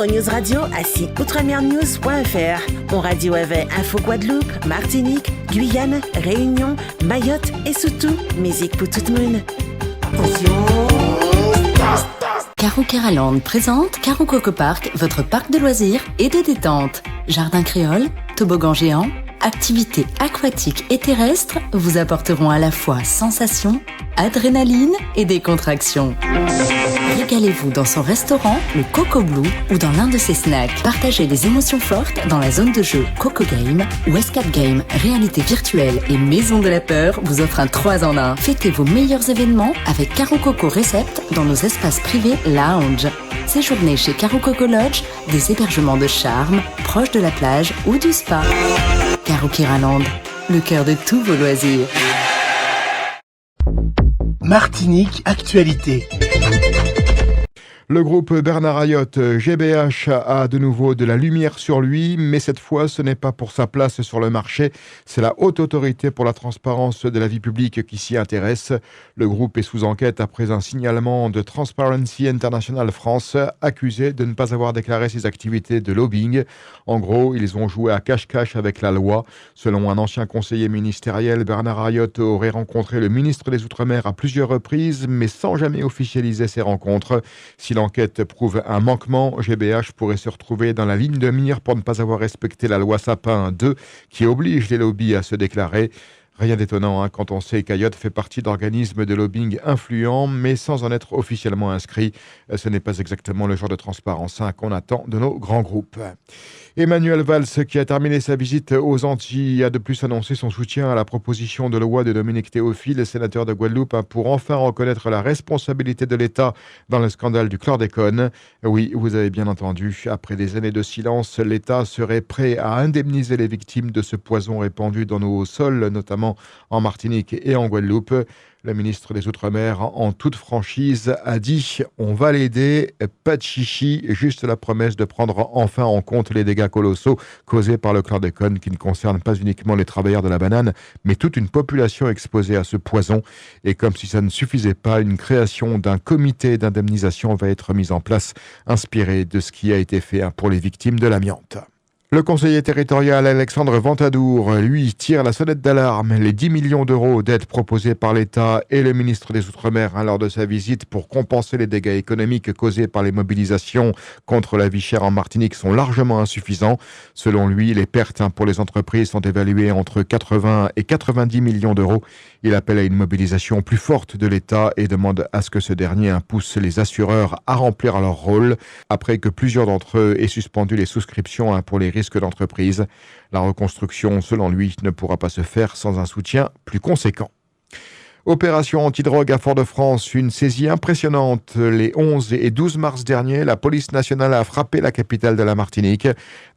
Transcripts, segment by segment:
au News Radio à site outremernews.fr. On radio avec Info Guadeloupe, Martinique, Guyane, Réunion, Mayotte et surtout, musique pour tout le monde. Caro Keraland présente Caro Coco Park, votre parc de loisirs et de détente. Jardin créole, toboggan géant, activités aquatiques et terrestres vous apporteront à la fois sensations, adrénaline et décontraction. Régalez-vous dans son restaurant, le Coco Blue, ou dans l'un de ses snacks. Partagez des émotions fortes dans la zone de jeu Coco Game, où Escape Game, réalité virtuelle et Maison de la Peur vous offre un 3 en 1. Fêtez vos meilleurs événements avec Caro Coco Recept dans nos espaces privés lounge. Séjournez chez Caro Coco Lodge, des hébergements de charme, proches de la plage ou du spa. Caro Keraland, le cœur de tous vos loisirs. Martinique Actualité. Le groupe Bernard Ayotte, GBH, a de nouveau de la lumière sur lui, mais cette fois, ce n'est pas pour sa place sur le marché. C'est la Haute Autorité pour la transparence de la vie publique qui s'y intéresse. Le groupe est sous enquête après un signalement de Transparency International France, accusé de ne pas avoir déclaré ses activités de lobbying. En gros, ils ont joué à cache-cache avec la loi. Selon un ancien conseiller ministériel, Bernard Ayotte aurait rencontré le ministre des Outre-mer à plusieurs reprises, mais sans jamais officialiser ces rencontres. Si l'enquête prouve un manquement, GBH pourrait se retrouver dans la ligne de mire pour ne pas avoir respecté la loi Sapin 2 qui oblige les lobbies à se déclarer. Rien d'étonnant quand on sait qu'Ayotte fait partie d'organismes de lobbying influents, mais sans en être officiellement inscrit. Ce n'est pas exactement le genre de transparence qu'on attend de nos grands groupes. Emmanuel Valls, qui a terminé sa visite aux Antilles, a de plus annoncé son soutien à la proposition de loi de Dominique Théophile, sénateur de Guadeloupe, pour enfin reconnaître la responsabilité de l'État dans le scandale du chlordécone. Oui, vous avez bien entendu, après des années de silence, l'État serait prêt à indemniser les victimes de ce poison répandu dans nos sols, notamment en Martinique et en Guadeloupe. Le ministre des Outre-mer, en toute franchise, a dit « On va l'aider, pas de chichi, juste la promesse de prendre enfin en compte les dégâts colossaux causés par le chlordécone qui ne concernent pas uniquement les travailleurs de la banane, mais toute une population exposée à ce poison. Et comme si ça ne suffisait pas, une création d'un comité d'indemnisation va être mise en place, inspiré de ce qui a été fait pour les victimes de l'amiante. » Le conseiller territorial Alexandre Ventadour, lui, tire la sonnette d'alarme. Les 10 millions d'euros d'aides proposées par l'État et le ministre des Outre-mer lors de sa visite pour compenser les dégâts économiques causés par les mobilisations contre la vie chère en Martinique sont largement insuffisants. Selon lui, les pertes pour les entreprises sont évaluées entre 80 et 90 millions d'euros. Il appelle à une mobilisation plus forte de l'État et demande à ce que ce dernier pousse les assureurs à remplir leur rôle après que plusieurs d'entre eux aient suspendu les souscriptions pour les risques d'entreprise. La reconstruction, selon lui, ne pourra pas se faire sans un soutien plus conséquent. Opération antidrogue à Fort-de-France, une saisie impressionnante. Les 11 et 12 mars dernier, la police nationale a frappé la capitale de la Martinique.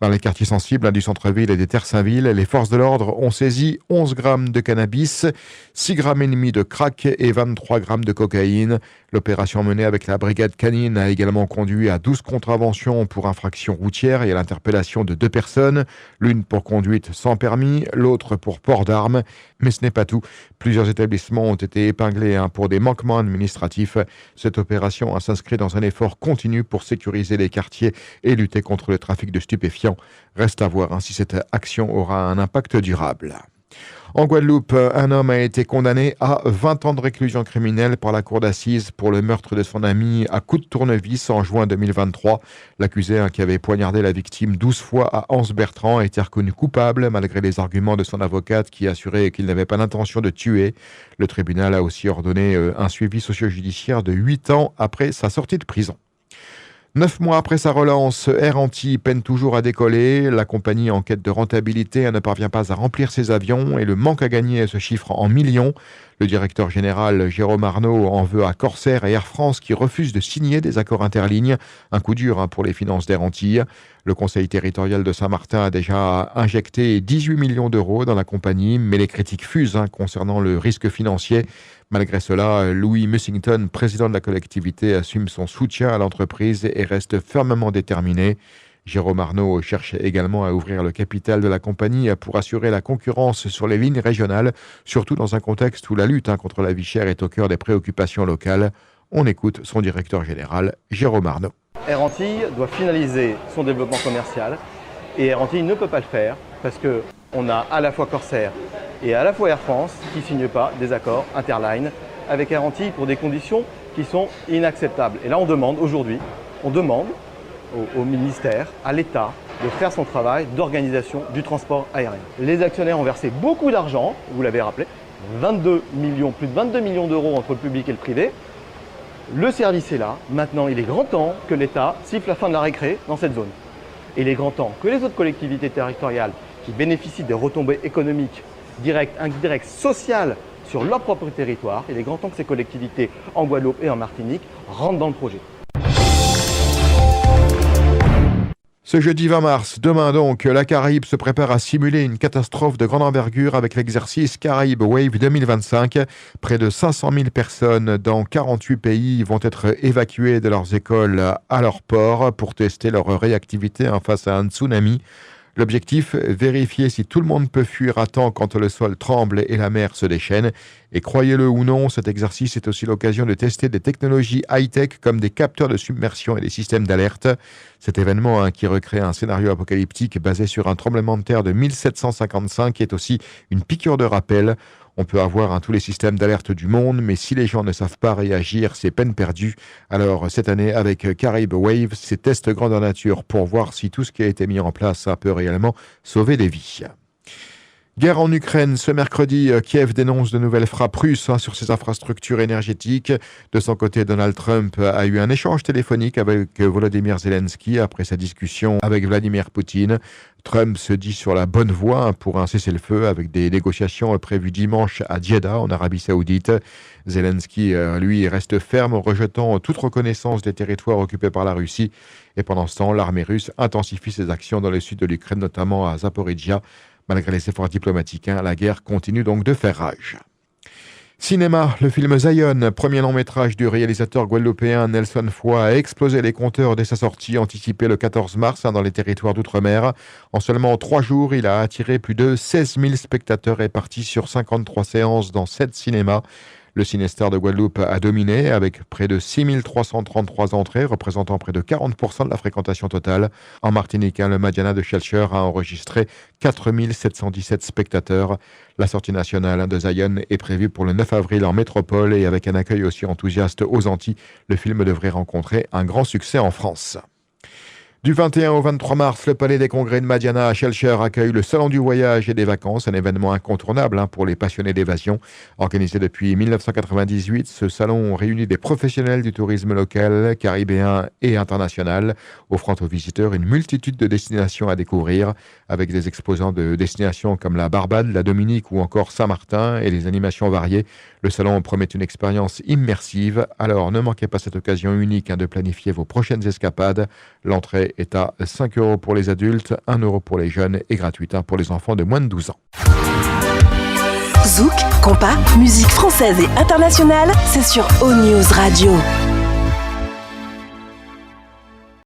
Dans les quartiers sensibles du centre-ville et des Terres-Saint-Ville, les forces de l'ordre ont saisi 11 grammes de cannabis, 6 grammes et demi de crack et 23 grammes de cocaïne. L'opération menée avec la brigade canine a également conduit à 12 contraventions pour infraction routière et à l'interpellation de 2 personnes, l'une pour conduite sans permis, l'autre pour port d'armes. Mais ce n'est pas tout. Plusieurs établissements ont été épinglés pour des manquements administratifs. Cette opération s'inscrit dans un effort continu pour sécuriser les quartiers et lutter contre le trafic de stupéfiants. Reste à voir si cette action aura un impact durable. En Guadeloupe, un homme a été condamné à 20 ans de réclusion criminelle par la cour d'assises pour le meurtre de son ami à coups de tournevis en juin 2023. L'accusé, qui avait poignardé la victime 12 fois à Anse-Bertrand, a été reconnu coupable malgré les arguments de son avocate qui assurait qu'il n'avait pas l'intention de tuer. Le tribunal a aussi ordonné un suivi socio-judiciaire de 8 ans après sa sortie de prison. 9 mois après sa relance, Air Antilles peine toujours à décoller. La compagnie, en quête de rentabilité, ne parvient pas à remplir ses avions et le manque à gagner se chiffre en millions. Le directeur général Jérôme Arnaud en veut à Corsair et Air France qui refusent de signer des accords interlignes. Un coup dur pour les finances d'Air Antilles. Le conseil territorial de Saint-Martin a déjà injecté 18 millions d'euros dans la compagnie, mais les critiques fusent concernant le risque financier. Malgré cela, Louis Mussington, président de la collectivité, assume son soutien à l'entreprise et reste fermement déterminé. Jérôme Arnaud cherche également à ouvrir le capital de la compagnie pour assurer la concurrence sur les lignes régionales, surtout dans un contexte où la lutte contre la vie chère est au cœur des préoccupations locales. On écoute son directeur général, Jérôme Arnaud. Air Antilles doit finaliser son développement commercial et Air Antilles ne peut pas le faire parce qu'on a à la fois Corsair et à la fois Air France qui ne signent pas des accords interline avec Air Antilles pour des conditions qui sont inacceptables. Et là, on demande aujourd'hui, au ministère, à l'État, de faire son travail d'organisation du transport aérien. Les actionnaires ont versé beaucoup d'argent, vous l'avez rappelé, plus de 22 millions d'euros entre le public et le privé. Le service est là. Maintenant, il est grand temps que l'État siffle la fin de la récré dans cette zone. Et il est grand temps que les autres collectivités territoriales qui bénéficient des retombées économiques, directes, indirectes, sociales sur leur propre territoire, il est grand temps que ces collectivités en Guadeloupe et en Martinique rentrent dans le projet. Ce jeudi 20 mars, demain donc, la Caraïbe se prépare à simuler une catastrophe de grande envergure avec l'exercice Caraïbe Wave 2025. Près de 500 000 personnes dans 48 pays vont être évacuées de leurs écoles à leur port pour tester leur réactivité face à un tsunami. L'objectif, vérifier si tout le monde peut fuir à temps quand le sol tremble et la mer se déchaîne. Et croyez-le ou non, cet exercice est aussi l'occasion de tester des technologies high-tech comme des capteurs de submersion et des systèmes d'alerte. Cet événement qui recrée un scénario apocalyptique basé sur un tremblement de terre de 1755 est aussi une piqûre de rappel. On peut avoir tous les systèmes d'alerte du monde, mais si les gens ne savent pas réagir, c'est peine perdue. Alors cette année, avec Caraïbe Wave, c'est test grandeur nature pour voir si tout ce qui a été mis en place peut réellement sauver des vies. Guerre en Ukraine. Ce mercredi, Kiev dénonce de nouvelles frappes russes sur ses infrastructures énergétiques. De son côté, Donald Trump a eu un échange téléphonique avec Volodymyr Zelensky après sa discussion avec Vladimir Poutine. Trump se dit sur la bonne voie pour un cessez-le-feu avec des négociations prévues dimanche à Jeddah, en Arabie Saoudite. Zelensky, lui, reste ferme, rejetant toute reconnaissance des territoires occupés par la Russie. Et pendant ce temps, l'armée russe intensifie ses actions dans le sud de l'Ukraine, notamment à Zaporizhzhia. Malgré les efforts diplomatiques, la guerre continue donc de faire rage. Cinéma, le film Zion, premier long métrage du réalisateur guadeloupéen Nelson Foy, a explosé les compteurs dès sa sortie anticipée le 14 mars dans les territoires d'outre-mer. En seulement 3 jours, il a attiré plus de 16 000 spectateurs répartis sur 53 séances dans 7 cinémas. Le Cinestar de Guadeloupe a dominé avec près de 6 333 entrées, représentant près de 40% de la fréquentation totale. En Martinique, le Madiana de Shelcher a enregistré 4 717 spectateurs. La sortie nationale de Zion est prévue pour le 9 avril en métropole et avec un accueil aussi enthousiaste aux Antilles, le film devrait rencontrer un grand succès en France. Du 21 au 23 mars, le Palais des Congrès de Madiana à Shelcher accueille le Salon du Voyage et des Vacances, un événement incontournable pour les passionnés d'évasion. Organisé depuis 1998, ce salon réunit des professionnels du tourisme local, caribéen et international, offrant aux visiteurs une multitude de destinations à découvrir, avec des exposants de destinations comme la Barbade, la Dominique ou encore Saint-Martin et des animations variées. Le salon promet une expérience immersive, alors ne manquez pas cette occasion unique de planifier vos prochaines escapades. L'entrée est à 5 € pour les adultes, 1 € pour les jeunes et gratuite pour les enfants de moins de 12 ans. Zouk, compas, musique française et internationale, c'est sur O News Radio.